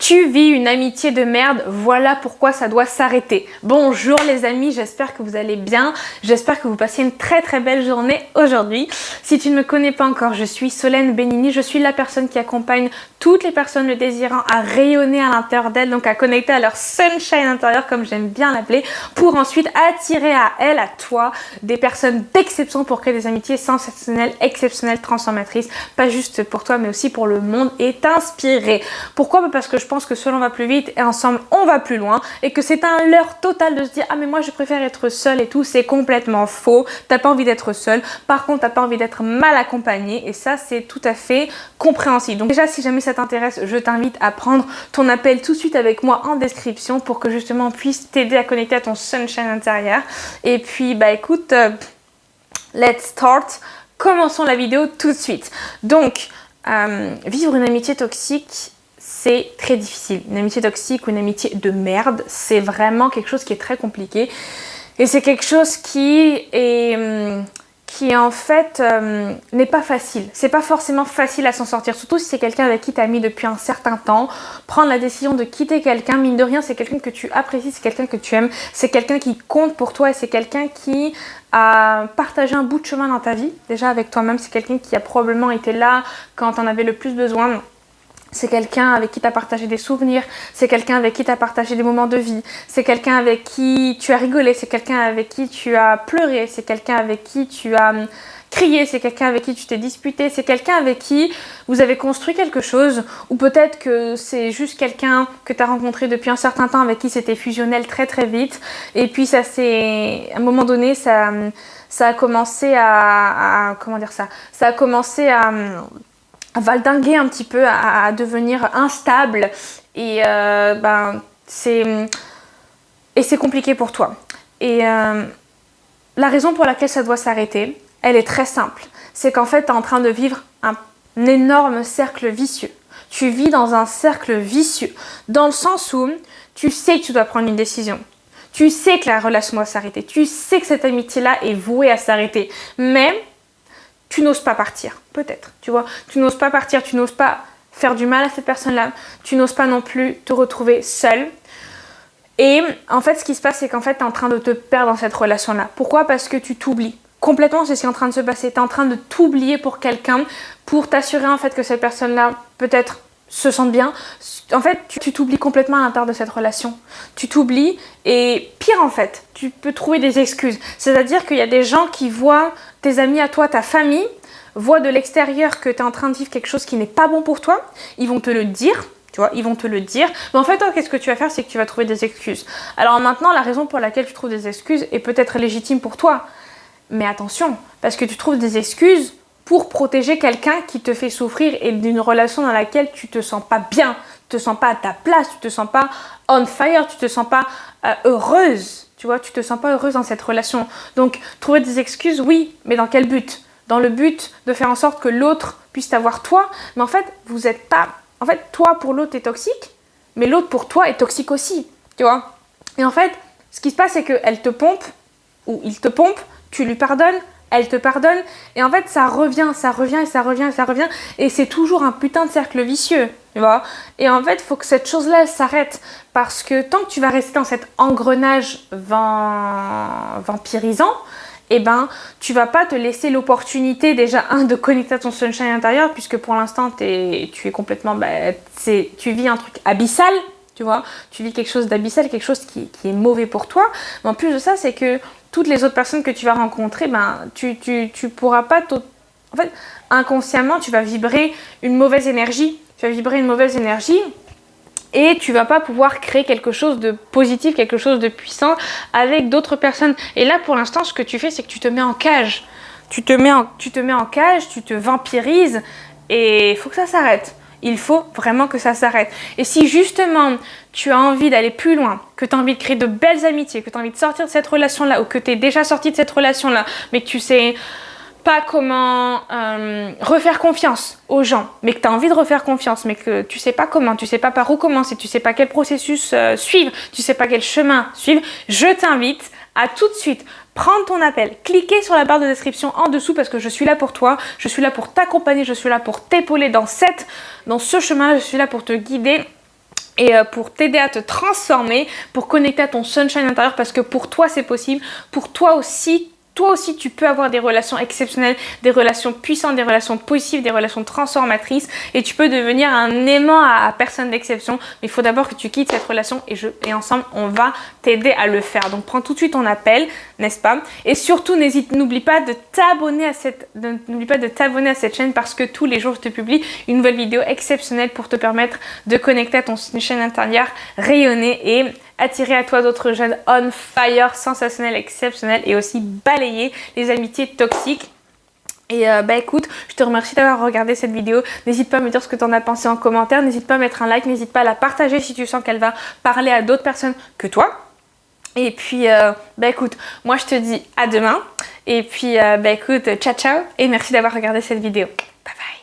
Tu vis une amitié de merde, voilà pourquoi ça doit s'arrêter. Bonjour les amis, j'espère que vous allez bien. J'espère que vous passez une très belle journée aujourd'hui. Si tu ne me connais pas encore, je suis Solène Benini. Je suis la personne qui accompagne toutes les personnes le désirant à rayonner à l'intérieur d'elles, donc à connecter à leur sunshine intérieur, comme j'aime bien l'appeler, pour ensuite attirer à elles, à toi, des personnes d'exception pour créer des amitiés sensationnelles, exceptionnelles, transformatrices, pas juste pour toi, mais aussi pour le monde et t'inspirer. Pourquoi ? Parce que je pense que seul on va plus vite et ensemble on va plus loin, et que c'est un leurre total de se dire ah mais moi je préfère être seule et tout. C'est complètement faux. T'as pas envie d'être seule, par contre t'as pas envie d'être mal accompagnée, et ça c'est tout à fait compréhensible. Donc déjà, si jamais ça t'intéresse, je t'invite à prendre ton appel tout de suite avec moi en description pour que justement on puisse t'aider à connecter à ton sunshine intérieur. Et puis bah écoute, let's start. Commençons la vidéo tout de suite. Donc vivre une amitié toxique, c'est très difficile. Une amitié toxique ou une amitié de merde, c'est vraiment quelque chose qui est très compliqué. Et c'est quelque chose qui en fait n'est pas facile. C'est pas forcément facile à s'en sortir, surtout si c'est quelqu'un avec qui tu as mis depuis un certain temps. Prendre la décision de quitter quelqu'un, mine de rien, c'est quelqu'un que tu apprécies, c'est quelqu'un que tu aimes, c'est quelqu'un qui compte pour toi, et c'est quelqu'un qui a partagé un bout de chemin dans ta vie, déjà avec toi-même. C'est quelqu'un qui a probablement été là quand tu en avais le plus besoin. C'est quelqu'un avec qui tu as partagé des souvenirs, c'est quelqu'un avec qui tu as partagé des moments de vie, c'est quelqu'un avec qui tu as rigolé, c'est quelqu'un avec qui tu as pleuré, c'est quelqu'un avec qui tu as crié, c'est quelqu'un avec qui tu t'es disputé, c'est quelqu'un avec qui vous avez construit quelque chose, ou peut-être que c'est juste quelqu'un que tu as rencontré depuis un certain temps avec qui c'était fusionnel très vite, et puis ça c'est, à un moment donné, ça a commencé comment dire ça, ça a commencé à valdinguer un petit peu, à devenir instable, et c'est compliqué pour toi. Et la raison pour laquelle ça doit s'arrêter, elle est très simple. C'est qu'en fait, tu es en train de vivre un énorme cercle vicieux. Tu vis dans un cercle vicieux, dans le sens où tu sais que tu dois prendre une décision. Tu sais que la relation doit s'arrêter. Tu sais que cette amitié-là est vouée à s'arrêter. Mais tu n'oses pas partir, peut-être, tu vois. Tu n'oses pas partir, tu n'oses pas faire du mal à cette personne-là. Tu n'oses pas non plus te retrouver seule. Et en fait, ce qui se passe, c'est qu'en fait, tu es en train de te perdre dans cette relation-là. Pourquoi ? Parce que tu t'oublies. Complètement, c'est ce qui est en train de se passer. Tu es en train de t'oublier pour quelqu'un, pour t'assurer en fait que cette personne-là, peut-être, se sente bien. En fait, tu t'oublies complètement à l'intérieur de cette relation. Tu t'oublies, et pire en fait, tu peux trouver des excuses. C'est-à-dire qu'il y a des gens qui voient tes amis à toi, ta famille, voient de l'extérieur que tu es en train de vivre quelque chose qui n'est pas bon pour toi. Ils vont te le dire. Tu vois, ils vont te le dire. Mais en fait, toi, qu'est-ce que tu vas faire ? C'est que tu vas trouver des excuses. Alors maintenant, la raison pour laquelle tu trouves des excuses est peut-être légitime pour toi. Mais attention, parce que tu trouves des excuses pour protéger quelqu'un qui te fait souffrir, et d'une relation dans laquelle tu te sens pas bien, tu te sens pas à ta place, tu te sens pas on fire, tu te sens pas heureuse. Tu vois, tu te sens pas heureuse dans cette relation. Donc, trouver des excuses, oui, mais dans quel but ? Dans le but de faire en sorte que l'autre puisse t'avoir toi. Mais en fait, vous êtes pas... En fait, toi, pour l'autre, t'es toxique, mais l'autre, pour toi, est toxique aussi. Tu vois ? Et en fait, ce qui se passe, c'est qu'elle te pompe, ou il te pompe, tu lui pardonnes, elle te pardonne, et en fait, ça revient, et c'est toujours un putain de cercle vicieux. Tu vois ? Et en fait, il faut que cette chose-là, elle s'arrête. Parce que tant que tu vas rester dans cet engrenage vampirisant, eh ben, tu vas pas te laisser l'opportunité, déjà, de connecter à ton sunshine intérieur, puisque pour l'instant, tu es complètement... tu vis un truc abyssal, tu vois ? Tu vis quelque chose d'abyssal, quelque chose qui est mauvais pour toi. Mais en plus de ça, c'est que toutes les autres personnes que tu vas rencontrer, tu pourras pas... En fait, inconsciemment, tu vas vibrer une mauvaise énergie. Et tu vas pas pouvoir créer quelque chose de positif, quelque chose de puissant avec d'autres personnes. Et là, pour l'instant, ce que tu fais, c'est que tu te mets en cage. Tu te mets en cage, tu te vampirises, et il faut que ça s'arrête. Il faut vraiment que ça s'arrête. Et si justement, tu as envie d'aller plus loin, que tu as envie de créer de belles amitiés, que tu as envie de sortir de cette relation-là, ou que tu es déjà sorti de cette relation-là, mais que tu sais pas comment refaire confiance aux gens, mais que tu as envie de refaire confiance, mais que tu sais pas comment, tu sais pas par où commencer, tu sais pas quel processus suivre, tu sais pas quel chemin suivre, je t'invite à tout de suite prendre ton appel, cliquer sur la barre de description en dessous, parce que je suis là pour toi, je suis là pour t'accompagner, je suis là pour t'épauler dans ce chemin, je suis là pour te guider et pour t'aider à te transformer, pour connecter à ton sunshine intérieur, parce que pour toi c'est possible, pour toi aussi tu peux avoir des relations exceptionnelles, des relations puissantes, des relations positives, des relations transformatrices et tu peux devenir un aimant à personne d'exception. Mais il faut d'abord que tu quittes cette relation et ensemble on va t'aider à le faire. Donc prends tout de suite ton appel, n'est-ce pas? Et surtout n'oublie pas de t'abonner à cette chaîne parce que tous les jours je te publie une nouvelle vidéo exceptionnelle pour te permettre de connecter à ton chaîne intérieure, rayonner et attirer à toi d'autres jeunes on fire, sensationnels, exceptionnels et aussi balayer les amitiés toxiques. Et écoute, je te remercie d'avoir regardé cette vidéo. N'hésite pas à me dire ce que tu en as pensé en commentaire. N'hésite pas à mettre un like, n'hésite pas à la partager si tu sens qu'elle va parler à d'autres personnes que toi. Et puis, écoute, moi je te dis à demain. Et puis, écoute, ciao ciao et merci d'avoir regardé cette vidéo. Bye bye.